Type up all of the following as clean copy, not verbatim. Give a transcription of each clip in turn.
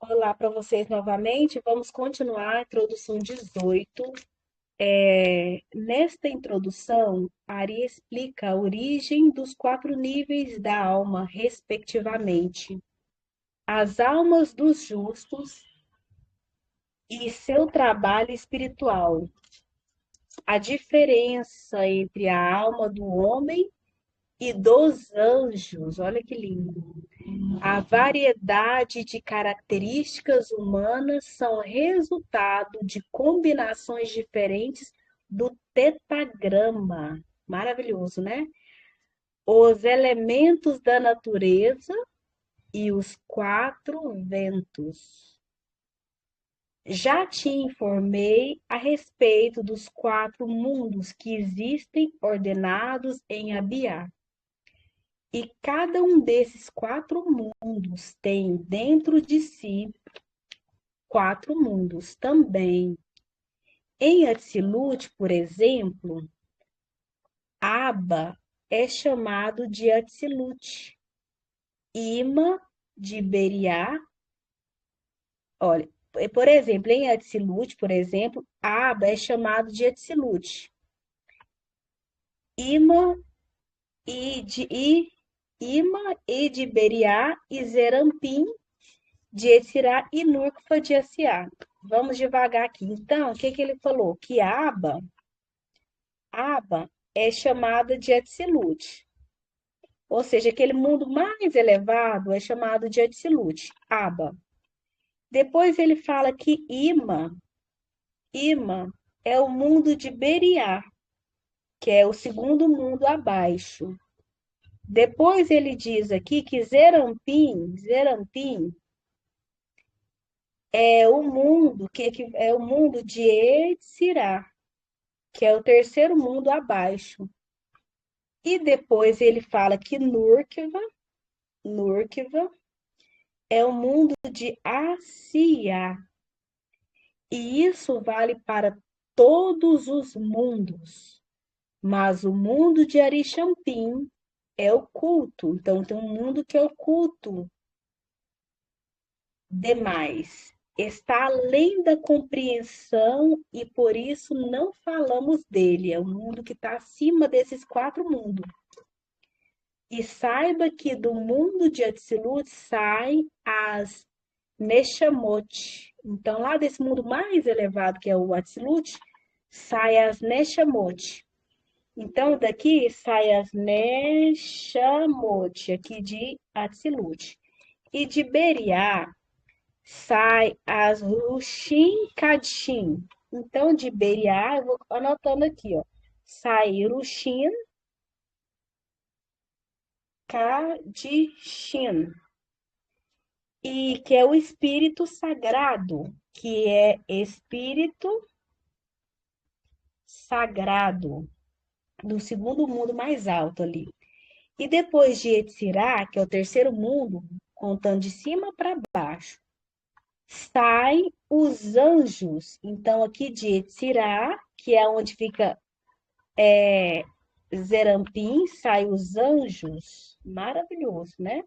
Olá para vocês novamente. Vamos continuar a introdução 18. Nesta introdução, Ari explica a origem dos quatro níveis da alma, respectivamente: as almas dos justos e seu trabalho espiritual, a diferença entre a alma do homem e dos anjos. Olha que lindo! A variedade de características humanas são resultado de combinações diferentes do tetagrama. Maravilhoso, né? Os elementos da natureza e os quatro ventos. Já te informei a respeito dos quatro mundos que existem ordenados em Abiá. E cada um desses quatro mundos tem dentro de si quatro mundos também. Em Atzilut, por exemplo, Aba é chamado de Atzilut, Ima de Beriá. Olha, por exemplo, em Atzilut, por exemplo, Aba é chamado de Atzilut, Ima Ima e de Beriá e Zerampim de Etzirá e Nurkfa de Assiá. Vamos devagar aqui. Então, o que que ele falou? Que Aba é chamada de Atzilut. Ou seja, aquele mundo mais elevado é chamado de Atzilut, Aba. Depois ele fala que Ima é o mundo de Beriá, que é o segundo mundo abaixo. Depois ele diz aqui que Zerampim é o mundo que é o mundo de Etzirá, que é o terceiro mundo abaixo. E depois ele fala que Nurkva é o mundo de Asiá. E isso vale para todos os mundos. Mas o mundo de Arixampim é oculto. Então tem um mundo que é oculto demais. Está além da compreensão e por isso não falamos dele. É um mundo que está acima desses quatro mundos. E saiba que do mundo de Atzilut saem as Neshamot. Então, lá desse mundo mais elevado, que é o Atzilut, sai as Neshamot. Então, daqui sai as Neshamot, aqui de Atzilut. E de Beriá sai as Rushim Kadshim. Então, de Beriá, eu vou anotando aqui, ó. Sai Rushim Kadshim. E que é o espírito sagrado, que é espírito sagrado, do segundo mundo mais alto ali. E depois de Etzirá, que é o terceiro mundo, contando de cima para baixo, saem os anjos. Então, aqui de Etzirá, que é onde fica Zerampim, saem os anjos. Maravilhoso, né?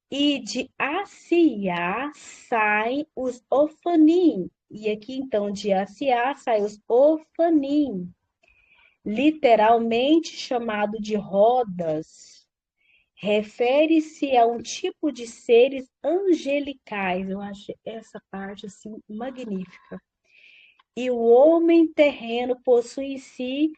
E de Assiá saem os Ofanim. E aqui, então, de Assiá saem os Ofanim, literalmente chamado de rodas. Refere-se a um tipo de seres angelicais. Eu acho essa parte assim magnífica. E o homem terreno possui em si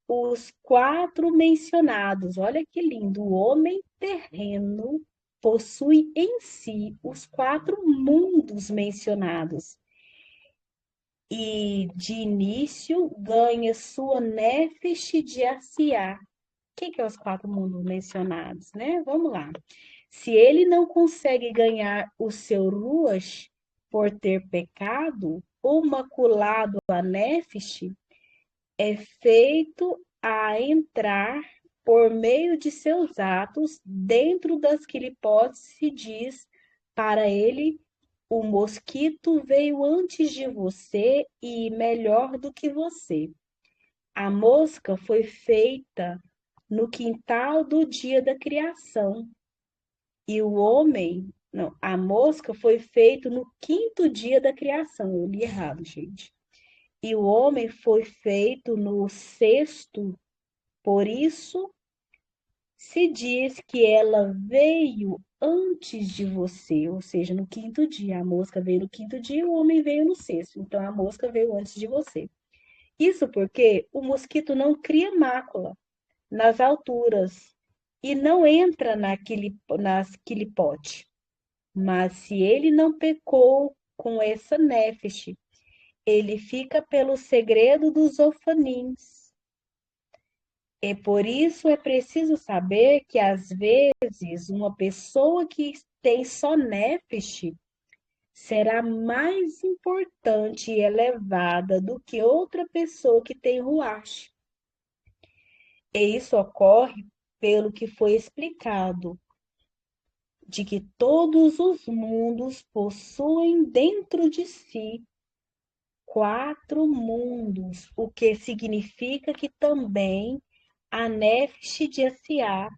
os quatro mencionados. Olha que lindo! O homem terreno possui em si os quatro mundos mencionados. E de início ganha sua nefesh de Asiá. O que é os quatro mundos mencionados, né? Vamos lá. Se ele não consegue ganhar o seu ruach por ter pecado, ou maculado a nefesh, é feito a entrar por meio de seus atos dentro das que lhe pode se diz para ele: o mosquito veio antes de você e melhor do que você. A mosca foi feita no quintal do dia da criação, e o homem Não, a mosca foi feito no quinto dia da criação. Eu li errado, gente. E o homem foi feito no sexto. Por isso se diz que ela veio antes de você, ou seja, no quinto dia. A mosca veio no quinto dia, o homem veio no sexto. Então a mosca veio antes de você. Isso porque o mosquito não cria mácula nas alturas e não entra naquele pote. Mas se ele não pecou com essa néfiche, ele fica pelo segredo dos ofanins. E por isso é preciso saber que, às vezes, uma pessoa que tem só néfiche será mais importante e elevada do que outra pessoa que tem ruach. E isso ocorre pelo que foi explicado, de que todos os mundos possuem dentro de si quatro mundos, o que significa que também a Nefesh de Asiá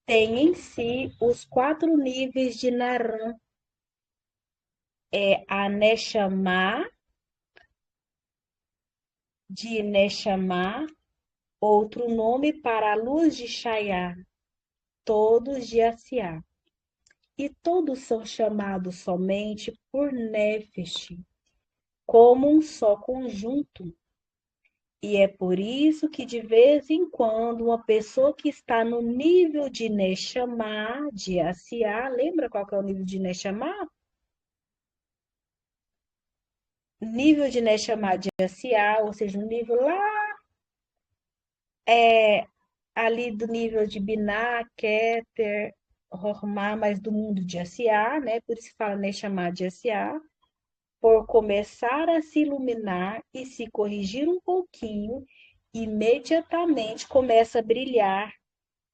tem em si os quatro níveis de Naran, a Neshama, de Neshama, outro nome para a luz de Shayá, todos de Asiá. E todos são chamados somente por Nefesh, como um só conjunto. E é por isso que, de vez em quando, uma pessoa que está no nível de Neshama, de Asiá, lembra qual que é o nível de Neshama? Nível de Neshama de Asiá, ou seja, um nível lá ali do nível de Binah, Keter, Hormá, mas do mundo de Asiá, né? Por isso que fala Neshama de Asiá. Por começar a se iluminar e se corrigir um pouquinho, imediatamente começa a brilhar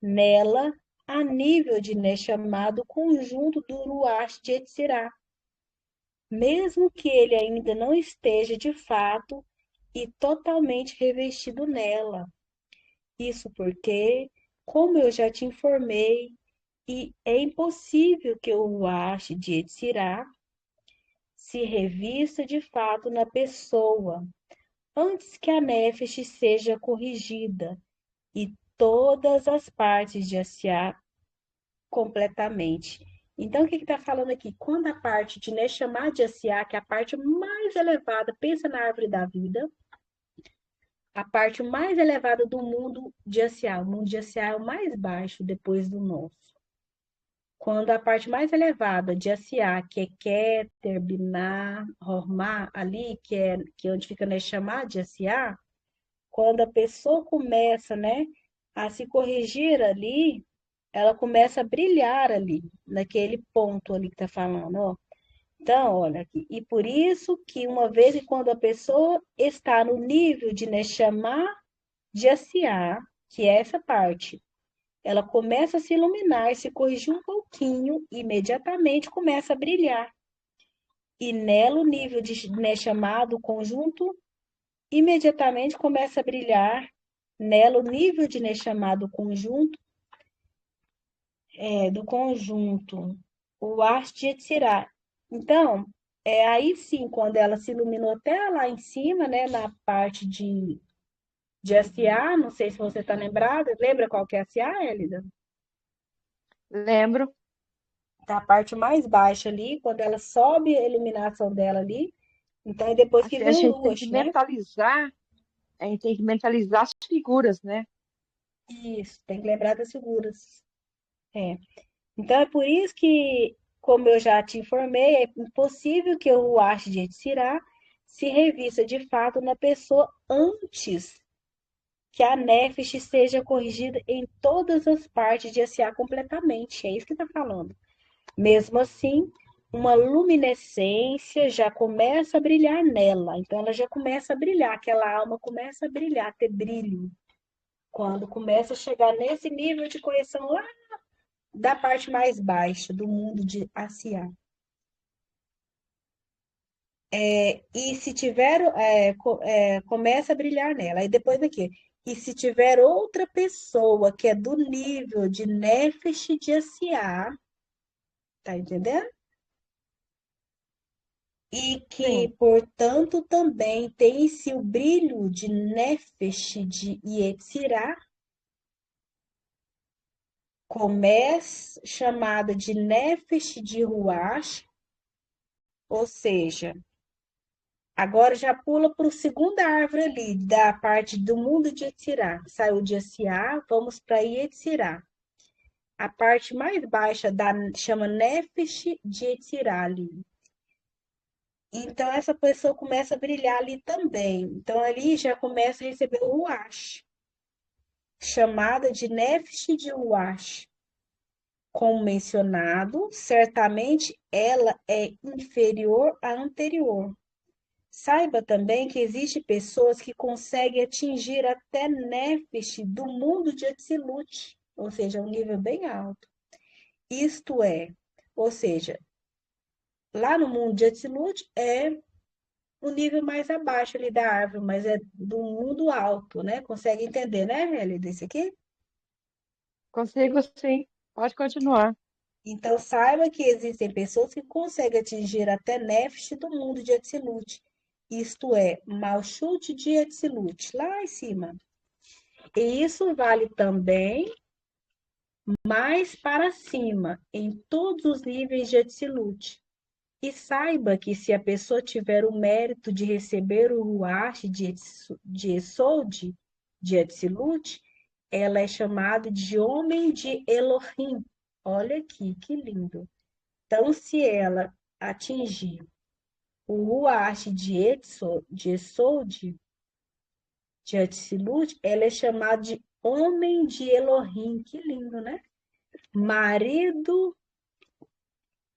nela a nível de Neshama do conjunto do Ruach de Yetzirah, mesmo que ele ainda não esteja de fato e totalmente revestido nela. Isso porque, como eu já te informei, e é impossível que o Ruach de Yetzirah se revista de fato na pessoa, antes que a Nefesh seja corrigida e todas as partes de Asiá completamente. Então, o que está falando aqui? Quando a parte de Neshama de Asiá, que é a parte mais elevada, pensa na árvore da vida, a parte mais elevada do mundo de Asiá. O mundo de Asiá é o mais baixo depois do nosso. Quando a parte mais elevada de Asiá, que é Keter, Binah, Hormá, ali, que é onde fica Neshama de Asiá, quando a pessoa começa, né, a se corrigir ali, ela começa a brilhar ali, naquele ponto ali que tá falando, ó. Então, olha aqui. E por isso que uma vez que quando a pessoa está no nível de Neshama de Asiá, que é essa parte, ela começa a se iluminar, se corrigir um pouquinho, e imediatamente começa a brilhar. E nela o nível de Neshama do conjunto imediatamente começa a brilhar. Nela o nível de Neshama do conjunto o Arte de Yetzirah. Então, aí sim, quando ela se iluminou até lá em cima, né, na parte de SA, não sei se você está lembrada, lembra qual que é SA, Elida? Lembro. Tá a parte mais baixa ali, quando ela sobe a iluminação dela ali, então é depois que Assim, vem a o gente tem que Ruach, né? mentalizar, a gente tem que mentalizar as figuras, né? Isso, tem que lembrar das figuras. É. Então é por isso que, como eu já te informei, é impossível que o Ruach de Yetzirah se revista de fato na pessoa antes que a Nefesh seja corrigida em todas as partes de SA completamente. É isso que está falando. Mesmo assim, uma luminescência já começa a brilhar nela. Então, ela já começa a brilhar, aquela alma começa a brilhar, ter brilho. Quando começa a chegar nesse nível de correção lá da parte mais baixa do mundo de Asiá. E se tiver, começa a brilhar nela. Aí depois daqui. E se tiver outra pessoa que é do nível de Nefesh de Asiá, tá entendendo? E que, Sim, portanto, também tem em si o brilho de Nefesh de Yetzirah, começa chamada de Nefesh de Ruach, ou seja, agora já pula para a segunda árvore ali, da parte do mundo de Yetzirah. Saiu de Asiá, vamos para Yetzirah. A parte mais baixa da chama Nefesh de Yetzirah ali. Então, essa pessoa começa a brilhar ali também. Então, ali já começa a receber o Ruach, chamada de Nefesh de Ruach. Como mencionado, certamente ela é inferior à anterior. Saiba também que existem pessoas que conseguem atingir até Nefesh do mundo de Atzilut, ou seja, um nível bem alto. Isto é, ou seja, lá no mundo de Atzilut é um nível mais abaixo ali da árvore, mas é do mundo alto, né? Consegue entender, né, Hélio, desse aqui? consigo sim. Pode continuar. Então, saiba que existem pessoas que conseguem atingir até Nefesh do mundo de Atzilut. Isto é, Malchut de Atzilut, lá em cima. E isso vale também mais para cima, em todos os níveis de Atzilut. E saiba que se a pessoa tiver o mérito de receber o Ruach de Esod, de Atzilut, ela é chamada de homem de Elohim. Olha aqui, que lindo. Então, se ela atingir o Ruach de Esod, de Atzilut, ela é chamada de homem de Elohim. Que lindo, né? Marido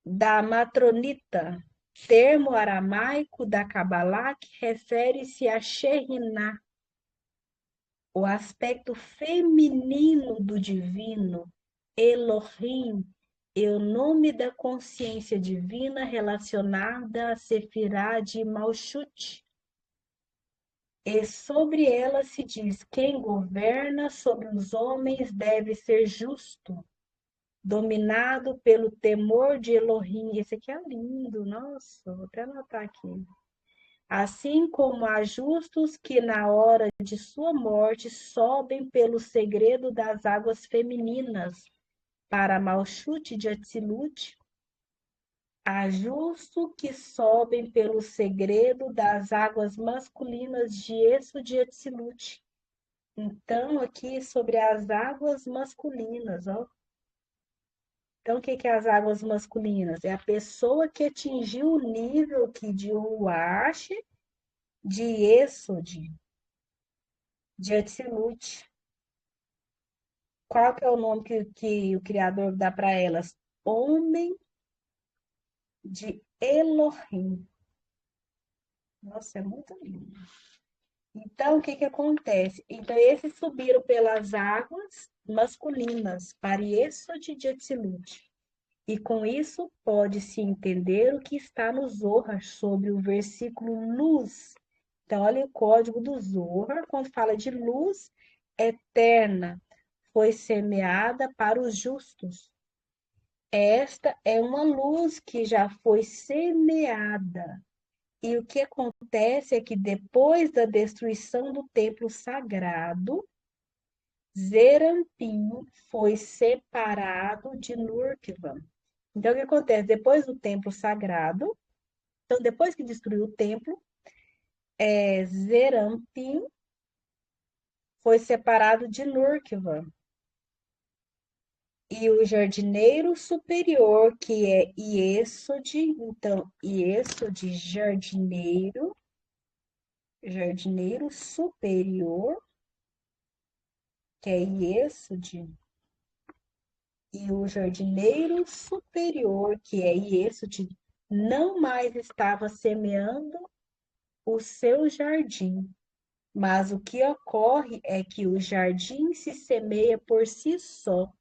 da matronita, termo aramaico da Kabbalah que refere-se a Shekhinah, o aspecto feminino do divino, Elohim, é o nome da consciência divina relacionada a Sefirah de Malchut. E sobre ela se diz: quem governa sobre os homens deve ser justo, dominado pelo temor de Elohim. Esse aqui é lindo, nossa, vou até anotar aqui. Assim como há justos que na hora de sua morte sobem pelo segredo das águas femininas para Malchut de Atzilut, há justos que sobem pelo segredo das águas masculinas de Eso de Atzilut. Então, aqui sobre as águas masculinas, ó. Então, o que que é as águas masculinas? É a pessoa que atingiu o nível que de Ruach, de Esod, de Atzilut. Qual que é o nome que o Criador dá para elas? Homem de Elohim. Nossa, é muito lindo. Então, o que que acontece? Então, esses subiram pelas águas masculinas para Esod de Atzilut. E com isso pode-se entender o que está no Zohar sobre o versículo luz. Então, olha o código do Zohar, quando fala de luz eterna, foi semeada para os justos. Esta é uma luz que já foi semeada. E o que acontece é que depois da destruição do templo sagrado, Zerampim foi separado de Nurkvan. Então, o que acontece? Depois do templo sagrado, então, depois que destruiu o templo, Zerampim foi separado de Nurkvan. E o jardineiro superior, que é Iesod, então, Iesod, jardineiro superior, que é Iesod, e o jardineiro superior, que é Iesod, não mais estava semeando o seu jardim. Mas o que ocorre é que o jardim se semeia por si só,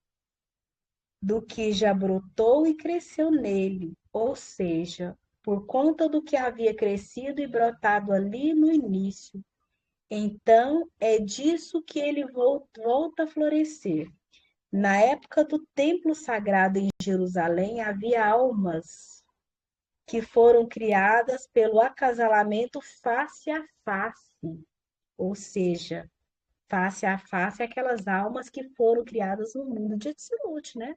do que já brotou e cresceu nele, ou seja, por conta do que havia crescido e brotado ali no início. Então, é disso que ele volta a florescer. Na época do templo sagrado em Jerusalém, havia almas que foram criadas pelo acasalamento face a face, ou seja, face a face aquelas almas que foram criadas no mundo de Atzilut, né?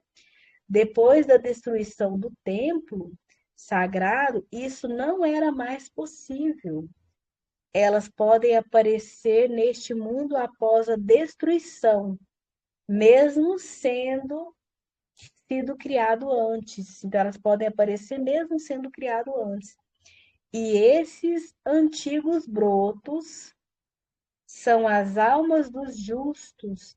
Depois da destruição do templo sagrado, isso não era mais possível. Elas podem aparecer neste mundo após a destruição, mesmo sendo sido criado antes. Então, elas podem aparecer mesmo sendo criado antes. E esses antigos brotos são as almas dos justos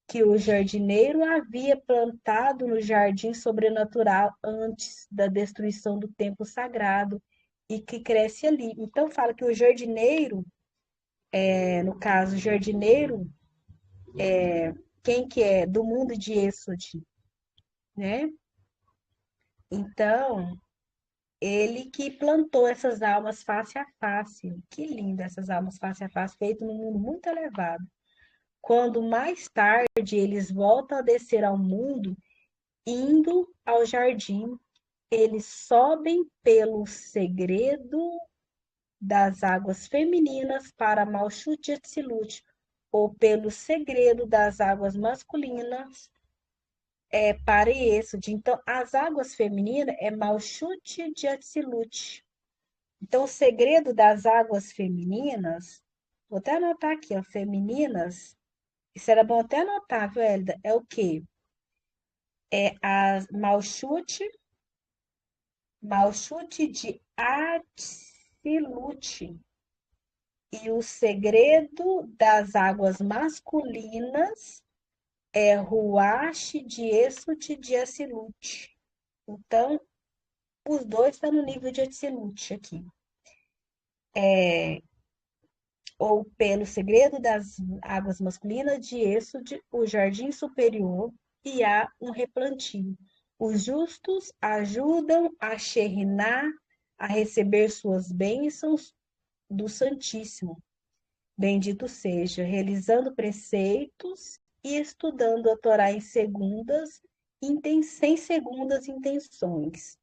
que o jardineiro havia plantado no jardim sobrenatural antes da destruição do templo sagrado e que cresce ali. Então fala que o jardineiro, no caso, o jardineiro, quem que é? Do mundo de Êxodo, né? Então, ele que plantou essas almas face a face. Que lindo essas almas face a face, feito num mundo muito elevado. Quando mais tarde eles voltam a descer ao mundo, indo ao jardim, eles sobem pelo segredo das águas femininas para Malchut Etzilut, ou pelo segredo das águas masculinas para Yesod. Então, as águas femininas é Malchut de Etzilut. Então, o segredo das águas femininas, vou até anotar aqui, ó, femininas, isso era bom até anotar, viu, Hélida? É o quê? É a Malchut de Atzilut. E o segredo das águas masculinas é Ruach de Esut de Atzilut. Então, os dois estão no nível de Atzilut aqui. Ou pelo segredo das águas masculinas de Esud, o jardim superior, e há um replantio. Os justos ajudam a Sheriná a receber suas bênçãos do Santíssimo. Bendito seja, realizando preceitos e estudando a Torá sem segundas intenções.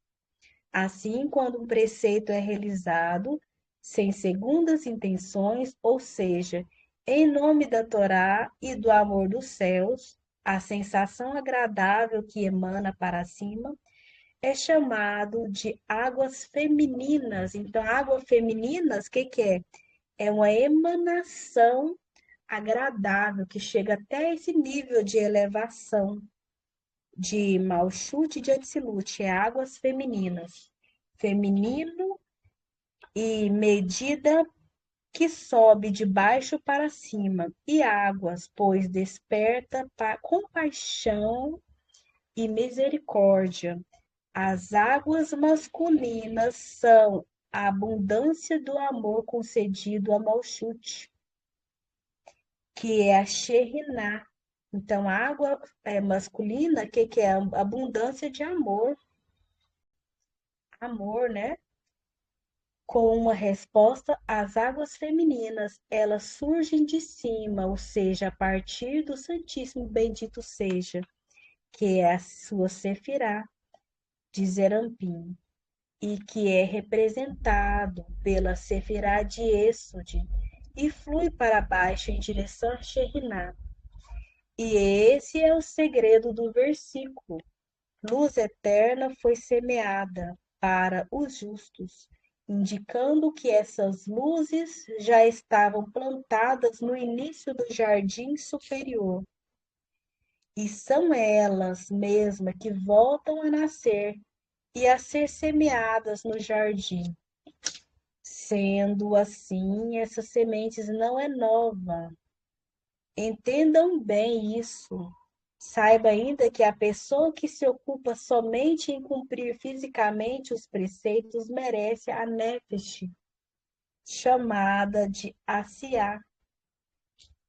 Assim, quando um preceito é realizado sem segundas intenções, ou seja, em nome da Torá e do amor dos céus, a sensação agradável que emana para cima é chamado de águas femininas. Então, águas femininas, o que que é? É uma emanação agradável que chega até esse nível de elevação de Malchut e de Atzilut, é águas femininas. Feminino e medida que sobe de baixo para cima, e águas, pois desperta compaixão e misericórdia. As águas masculinas são a abundância do amor concedido a Malchut, que é a Sheriná. Então, a água masculina, que é a abundância de amor. Amor, né? Com uma resposta, as águas femininas, elas surgem de cima, ou seja, a partir do Santíssimo Bendito seja, que é a sua Sefirá de Zerampim, e que é representado pela Sefirá de Êxode, e flui para baixo em direção a Sheriná. E esse é o segredo do versículo. Luz eterna foi semeada para os justos, indicando que essas luzes já estavam plantadas no início do jardim superior. E são elas mesmas que voltam a nascer e a ser semeadas no jardim. Sendo assim, essas sementes não é nova. Entendam bem isso. Saiba ainda que a pessoa que se ocupa somente em cumprir fisicamente os preceitos merece a nefesh, chamada de asiá,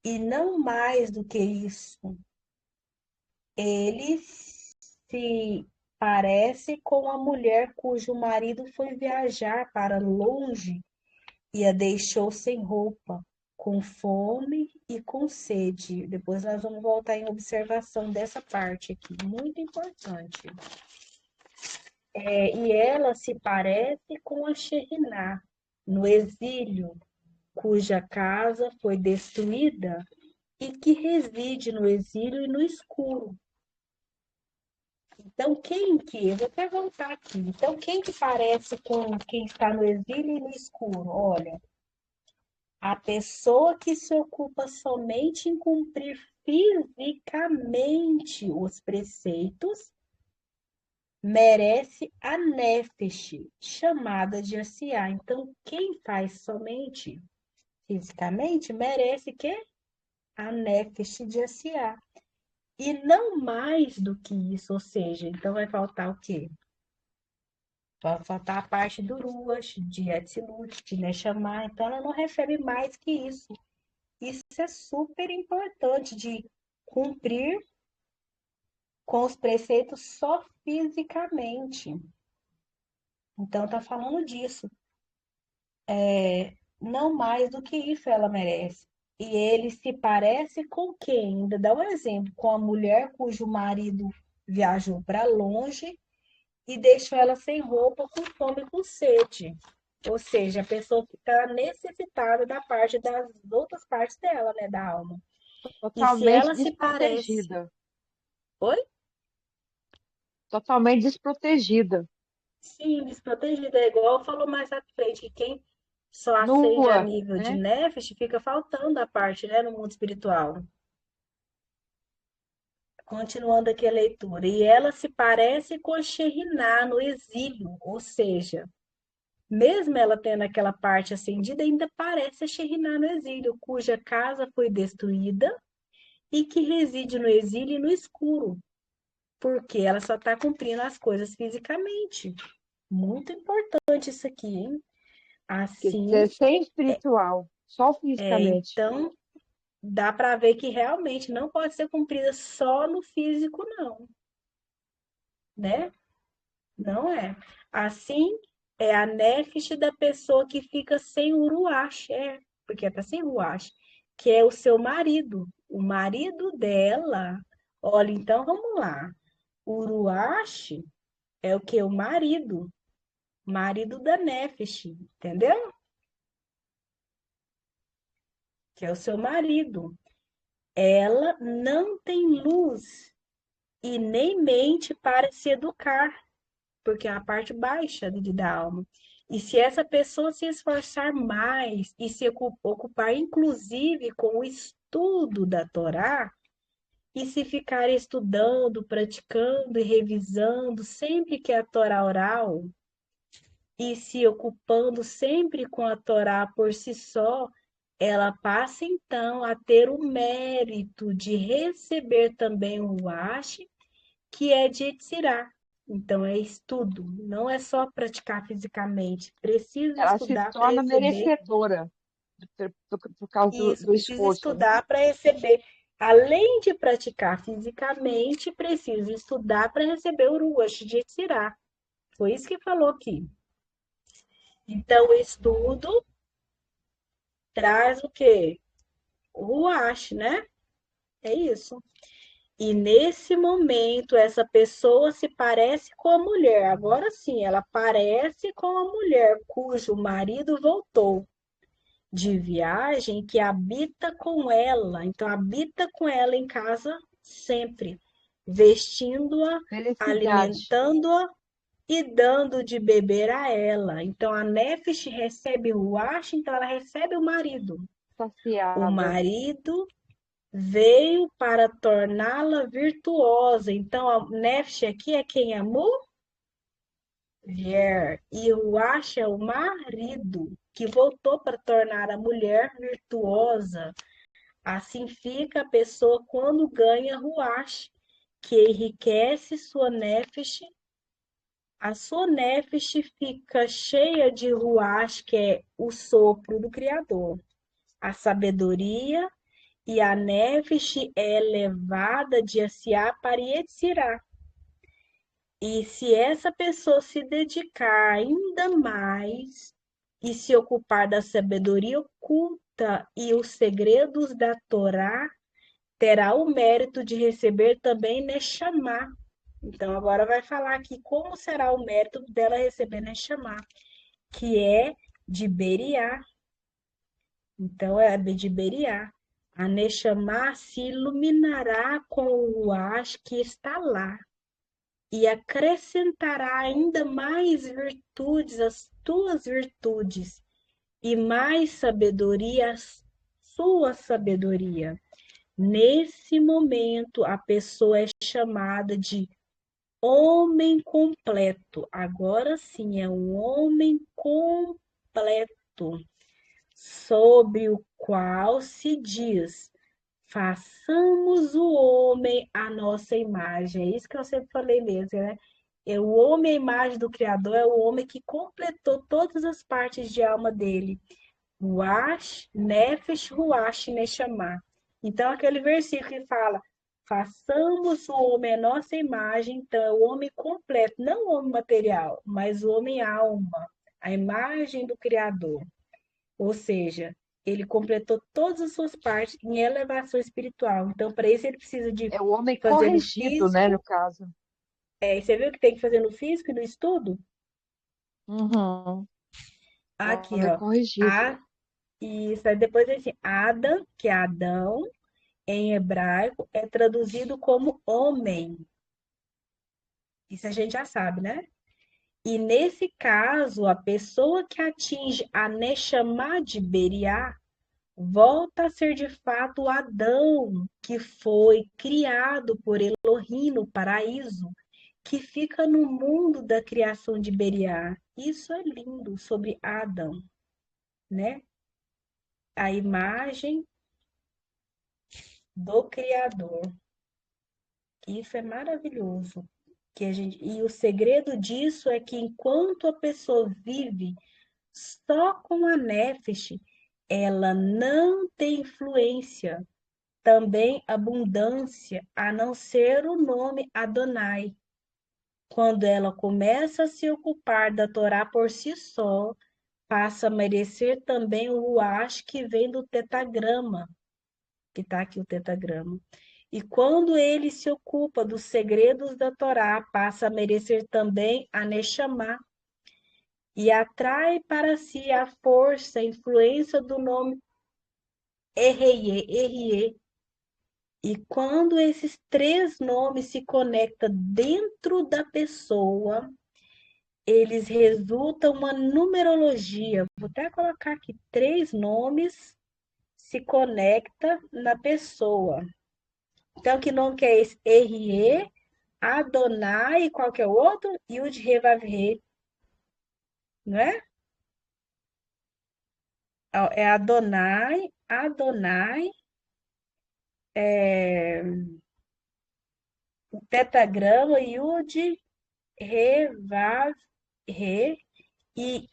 e não mais do que isso. Ele se parece com a mulher cujo marido foi viajar para longe e a deixou sem roupa. com fome e com sede. Depois nós vamos voltar em observação dessa parte aqui, muito importante. E ela se parece com a Sheriná, no exílio, cuja casa foi destruída e que reside no exílio e no escuro. Então, eu vou até voltar aqui. Então, quem que parece com quem está no exílio e no escuro? Olha, a pessoa que se ocupa somente em cumprir fisicamente os preceitos merece a nefesh, chamada de Asiá. Então, quem faz somente fisicamente merece que a nefesh de Asiá. E não mais do que isso, ou seja, então vai faltar o quê? Vai faltar a parte do Ruach, de Etzilut, de Neshama, então ela não recebe mais que isso. Isso é super importante de cumprir com os preceitos só fisicamente. Então tá falando disso. Não mais do que isso ela merece. E ele se parece com quem? Ainda dá um exemplo, com a mulher cujo marido viajou para longe e deixou ela sem roupa, com fome e com sede. Ou seja, a pessoa fica necessitada da parte das outras partes dela, né, da alma. E se Totalmente ela se parece. desprotegida. Oi? Totalmente desprotegida. Sim, desprotegida. É igual falou mais à frente, que quem só acende a Nua, nível de né? nefesh fica faltando a parte, né, no mundo espiritual. Continuando aqui a leitura. E ela se parece com a Sheriná no exílio, ou seja, mesmo ela tendo aquela parte acendida, ainda parece a Sheriná no exílio, cuja casa foi destruída e que reside no exílio e no escuro, porque ela só está cumprindo as coisas fisicamente. Muito importante isso aqui, hein? Quer Assim, dizer, sem espiritual, só fisicamente. então dá para ver que realmente não pode ser cumprida só no físico, não, né? Não é. Assim, é a nefesh da pessoa que fica sem o ruach, porque está sem ruach, que é o seu marido. O marido dela, olha, então vamos lá. O ruach é o que? O marido. Marido da nefesh, entendeu? Que é o seu marido. Ela não tem luz e nem mente para se educar, porque é a parte baixa da alma. E se essa pessoa se esforçar mais e se ocupar, inclusive, com o estudo da Torá, e se ficar estudando, praticando e revisando sempre que é a Torá oral, e se ocupando sempre com a Torá por si só, ela passa então a ter o mérito de receber também o Wash, que é de Yetzirah. Então, é estudo, não é só praticar fisicamente. Precisa Ela se estudar para torna receber merecedora por causa isso, do precisa esforço, né? estudar para receber. Além de praticar fisicamente, precisa estudar para receber o Ruach de Yetzirah. Foi isso que falou aqui. Então, o estudo traz o quê? O Ruach, né? É isso. E nesse momento, essa pessoa se parece com a mulher. Agora sim, ela parece com a mulher cujo marido voltou de viagem, que habita com ela. Então, habita com ela em casa sempre, vestindo-a, Felicidade, alimentando-a e dando de beber a ela. Então, a Nefesh recebe o Ruach, então ela recebe o marido. O saciada. marido veio para torná-la virtuosa. Então, a Nefesh aqui é quem? A mulher. E o Ruach é o marido, que voltou para tornar a mulher virtuosa. Assim fica a pessoa quando ganha Ruach, que enriquece sua Nefesh. A sua Nefesh fica cheia de Ruach, que é o sopro do Criador. A sabedoria e a Nefesh é levada de Asiá para Yetzirá. E se essa pessoa se dedicar ainda mais e se ocupar da sabedoria oculta e os segredos da Torá, terá o mérito de receber também Neshama. Então, agora vai falar aqui como será o mérito dela receber Neshama, que é de Beriá. Então, é de Beriá. A Neshama se iluminará com o Ruach que está lá e acrescentará ainda mais virtudes às tuas virtudes e mais sabedoria às sua sabedoria. Nesse momento, a pessoa é chamada de homem completo. Agora sim, é um homem completo, sobre o qual se diz: façamos o homem à nossa imagem. É isso que eu sempre falei mesmo, né? É o homem, a imagem do Criador, é o homem que completou todas as partes de alma dele. Ruach, Nefesh, Ruach, Neshama. Então, aquele versículo que fala: façamos o homem à nossa imagem, então é o homem completo, não o homem material, mas o homem alma, a imagem do Criador. Ou seja, ele completou todas as suas partes em elevação espiritual. Então, para isso, ele precisa de É o homem fazer no corrigido, né, no físico. caso. E você viu que tem que fazer no físico e no estudo? Uhum. O Aqui, homem ó. corrigido. A, isso, aí depois assim, Adam, que é Adão, em hebraico, é traduzido como homem. Isso a gente já sabe, né? E nesse caso, a pessoa que atinge a Neshama de Beriá volta a ser de fato Adão, que foi criado por Elohim no paraíso, que fica no mundo da criação de Beriá. Isso é lindo sobre Adão, né? A imagem do Criador. Isso é maravilhoso. E o segredo disso é que enquanto a pessoa vive só com a Nefesh, ela não tem influência, também abundância, a não ser o nome Adonai. Quando ela começa a se ocupar da Torá por si só, passa a merecer também o Ruach que vem do tetagrama, que está aqui o tetagrama. E quando ele se ocupa dos segredos da Torá, passa a merecer também a Neshama e atrai para si a força, a influência do nome Errie, Errie. E quando esses três nomes se conectam dentro da pessoa, eles resultam uma numerologia. Vou até colocar aqui três nomes se conecta na pessoa. Então, que nome que é esse? Errie, Adonai e qual que é o outro? Yud-He-Vav-He, não é? É Adonai, Adonai, é, o pentagrama Yud-He-Vav-He e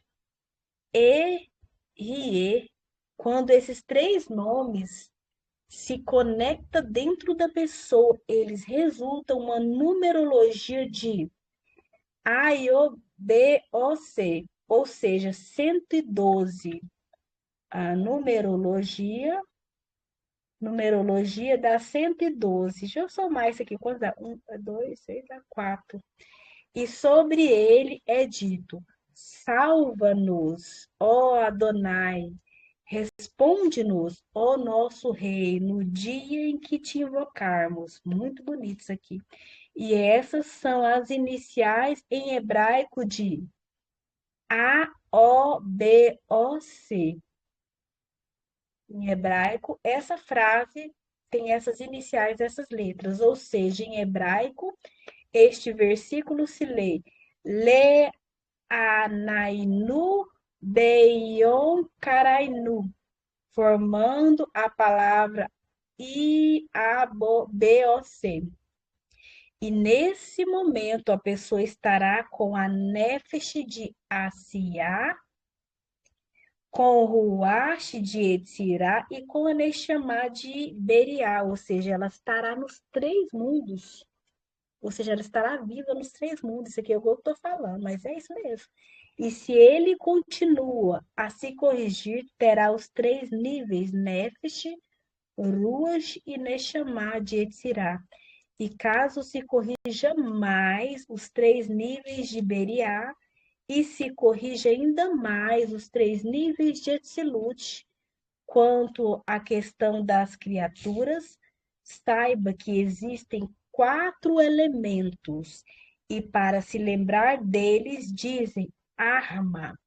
E-Rie. Quando esses três nomes se conectam dentro da pessoa, eles resultam uma numerologia de AIOBOC, ou seja, 112. A numerologia dá 112. Deixa eu somar isso aqui. Quanto dá? 1, 2, 6, dá 4. E sobre ele é dito: salva-nos, ó Adonai, responde-nos, ó nosso Rei, no dia em que te invocarmos. Muito bonito isso aqui. E essas são as iniciais em hebraico de AOBOC. Em hebraico, essa frase tem essas iniciais, essas letras, ou seja, em hebraico, este versículo se lê Le-anainu beion karainu, formando a palavra I-A-B-O-C. E nesse momento a pessoa estará com a Nefesh de Asiá, com o Ruach de Etzirá e com a Neshama de Beriá, ou seja, ela estará nos três mundos, ou seja, ela estará viva nos três mundos. Isso aqui é o que eu estou falando, mas é isso mesmo. E se ele continua a se corrigir, terá os três níveis, Nefesh, Ruach e Neshama de Yetzirah. E caso se corrija mais os três níveis de Beriá, e se corrija ainda mais os três níveis de Etzilut, quanto à questão das criaturas, saiba que existem quatro elementos, e para se lembrar deles, dizem arma,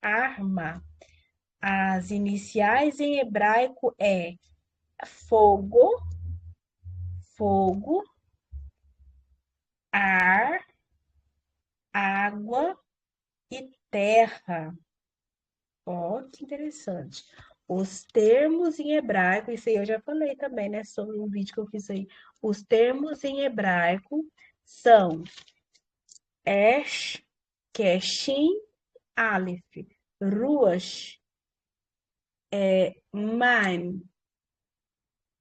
arma. As iniciais em hebraico é fogo, fogo, ar, água e terra. Ó, que interessante. Os termos em hebraico, isso aí eu já falei também, né, sobre um vídeo que eu fiz aí. Os termos em hebraico são Esh, que é Shin, Aleph, Ruach, Man,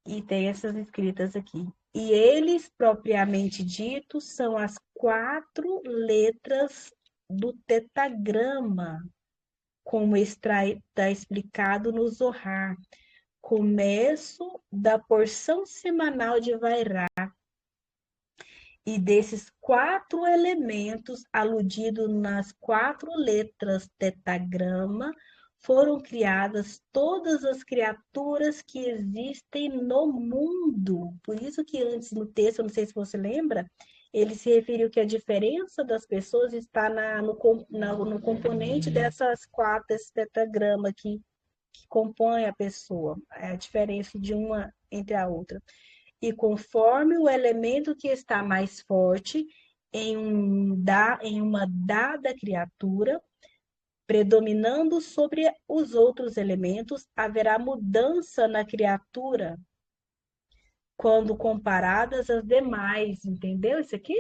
e tem essas escritas aqui. E eles, propriamente ditos, são as quatro letras do tetagrama, como está explicado no Zohar, começo da porção semanal de Vairá. E desses quatro elementos, aludidos nas quatro letras tetagrama, foram criadas todas as criaturas que existem no mundo. Por isso que antes no texto, eu não sei se você lembra, ele se referiu que a diferença das pessoas está no componente dessas quatro, desse tetagrama aqui, que compõe a pessoa, é a diferença de uma entre a outra. E conforme o elemento que está mais forte em uma dada criatura, predominando sobre os outros elementos, haverá mudança na criatura quando comparadas às demais, entendeu isso aqui?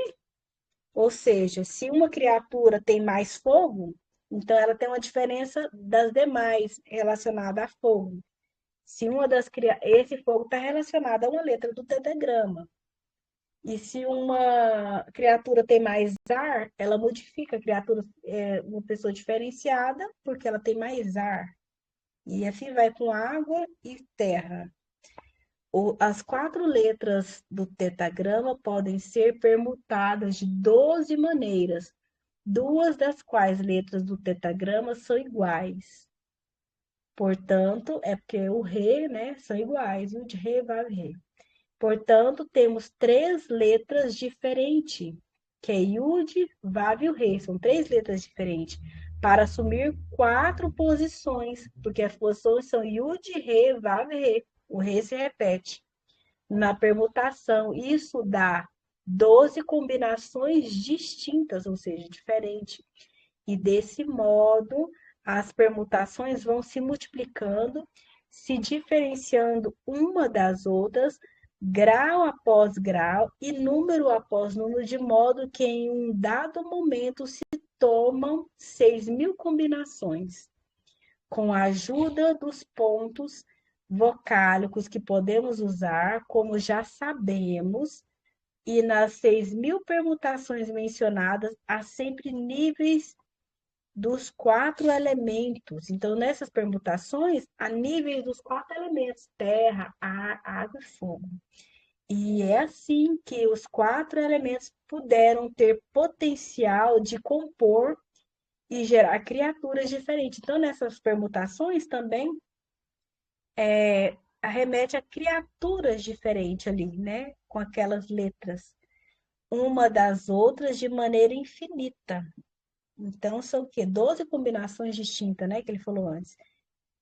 Ou seja, se uma criatura tem mais fogo, então ela tem uma diferença das demais relacionada a fogo. Se uma das esse fogo está relacionado a uma letra do tetragrama. E se uma criatura tem mais ar, ela modifica a criatura, uma pessoa diferenciada, porque ela tem mais ar. E assim vai com água e terra. As quatro letras do tetagrama podem ser permutadas de 12 maneiras, duas das quais letras do tetagrama são iguais. Portanto, é porque o Rê, né, são iguais, o de Rê, Vav, Rê. Portanto, temos três letras diferentes, que é Yud, Vav e o Rei. São três letras diferentes, para assumir quatro posições, porque as posições são Yud, Rei, Vav e Rei. O Rei se repete na permutação. Isso dá 12 combinações distintas, ou seja, diferentes. E desse modo, as permutações vão se multiplicando, se diferenciando uma das outras, grau após grau e número após número, de modo que em um dado momento se tomam 6.000 combinações. Com a ajuda dos pontos vocálicos que podemos usar, como já sabemos, e nas 6.000 permutações mencionadas, há sempre níveis dos quatro elementos. Então, nessas permutações, há níveis dos quatro elementos: terra, ar, água e fogo. E é assim que os quatro elementos puderam ter potencial de compor e gerar criaturas diferentes. Então, nessas permutações também arremete a criaturas diferentes ali, né? Com aquelas letras, uma das outras de maneira infinita. Então, são o quê? 12 combinações distintas, né? Que ele falou antes.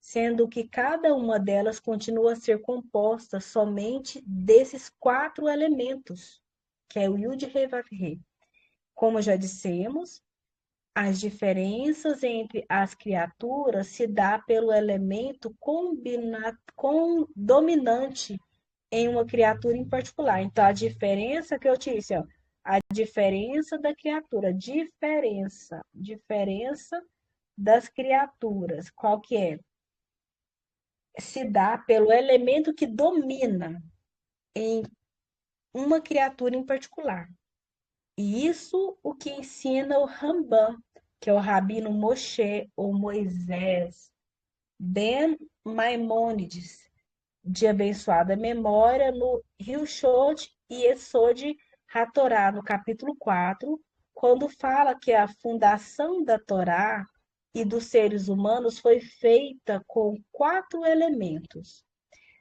Sendo que cada uma delas continua a ser composta somente desses quatro elementos, que é o Yud, Re, Vav, Re. Como já dissemos, as diferenças entre as criaturas se dá pelo elemento dominante em uma criatura em particular. Então, a diferença que eu te disse, ó, a diferença da criatura, diferença das criaturas, qual que é? Se dá pelo elemento que domina em uma criatura em particular. E isso o que ensina o Rambam, que é o Rabino Moshe ou Moisés Ben Maimônides, de abençoada memória, no Hilshot e Yesod HaTorá, no capítulo 4, quando fala que a fundação da Torá e dos seres humanos foi feita com 4 elementos,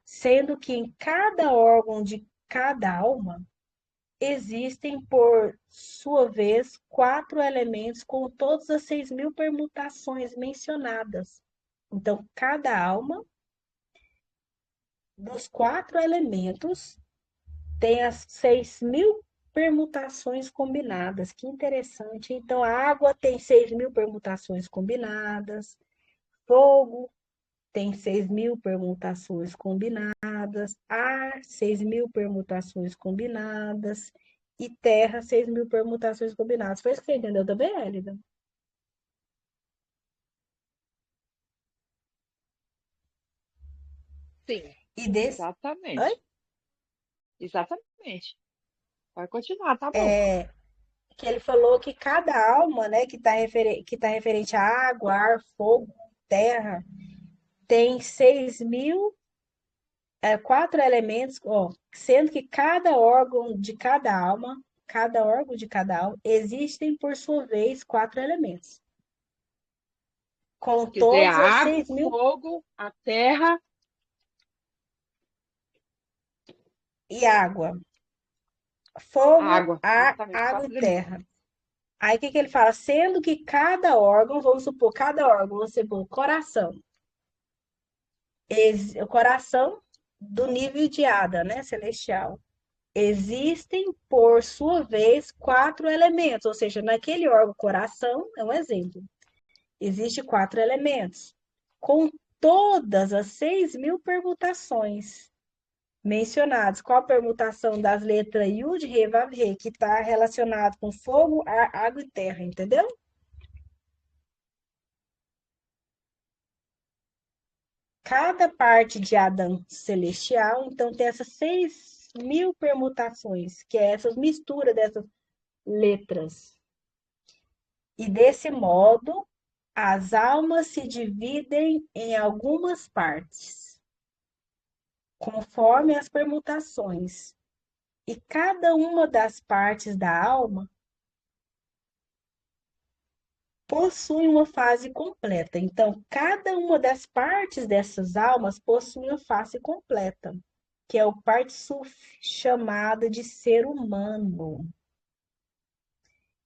sendo que em cada órgão de cada alma existem, por sua vez, 4 elementos com todas as 6.000 permutações mencionadas. Então, cada alma dos 4 elementos tem as 6.000 permutações combinadas. Que interessante. Então, a água tem 6.000 permutações combinadas, fogo tem 6.000 permutações combinadas, ar, 6.000 permutações combinadas, e terra, 6.000 permutações combinadas. Foi isso que você entendeu também, Elida? Sim, E desse. Oi? exatamente. Exatamente. Pode continuar, tá bom. Que ele falou que cada alma, né, que tá referente à água, ar, fogo, terra, tem 6.000, 4 elementos, ó, sendo que cada órgão de cada alma, existem, por sua vez, 4 elementos, com Quer dizer, a todos as água, o 6.000, fogo, a terra, e água, a fogo, água. ar, Exatamente, água e 4 elementos. terra. Aí o que que ele fala? Sendo que cada órgão, vamos supor, cada órgão, vamos supor, coração. O coração do nível de Ada, né, celestial. Existem, por sua vez, 4 elementos, ou seja, naquele órgão coração, é um exemplo, existe 4 elementos, com todas as 6.000 permutações mencionadas. Qual a permutação das letras Yud, Re, Vav, Re, que está relacionado com fogo, ar, água e terra, entendeu? Cada parte de Adão celestial, então, tem essas 6.000 permutações, que é essas misturas dessas letras. E desse modo, as almas se dividem em algumas partes, conforme as permutações. E cada uma das partes da alma possui uma fase completa. Então, cada uma das partes dessas almas possui uma fase completa, que é o Partsuf, chamada de ser humano.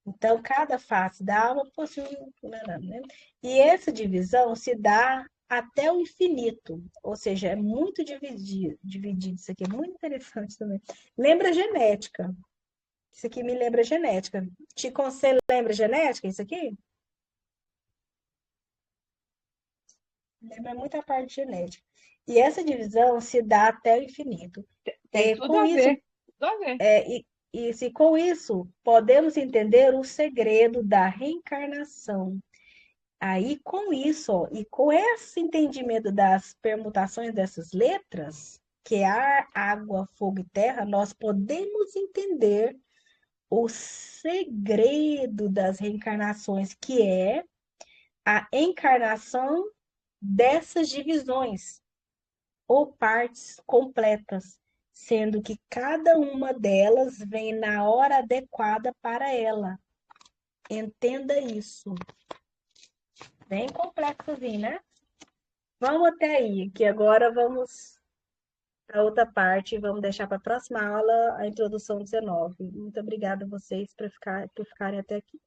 Então, cada face da alma possui né? E essa divisão se dá até o infinito, ou seja, é muito dividido. Isso aqui é muito interessante também. Lembra genética. Isso aqui me lembra genética. Você lembra genética, isso aqui? Lembra muito a parte genética. E essa divisão se dá até o infinito. Tem E tudo com a isso, ver. Tudo a ver. se com isso podemos entender o segredo da reencarnação. Aí, com isso, ó, e com esse entendimento das permutações dessas letras, que é ar, água, fogo e terra, nós podemos entender o segredo das reencarnações, que é a encarnação dessas divisões ou partes completas, sendo que cada uma delas vem na hora adequada para ela. Entenda isso. Bem complexozinho, né? Vamos até aí, que agora vamos para outra parte, vamos deixar para a próxima aula a introdução 19. Muito obrigada a vocês por ficarem até aqui.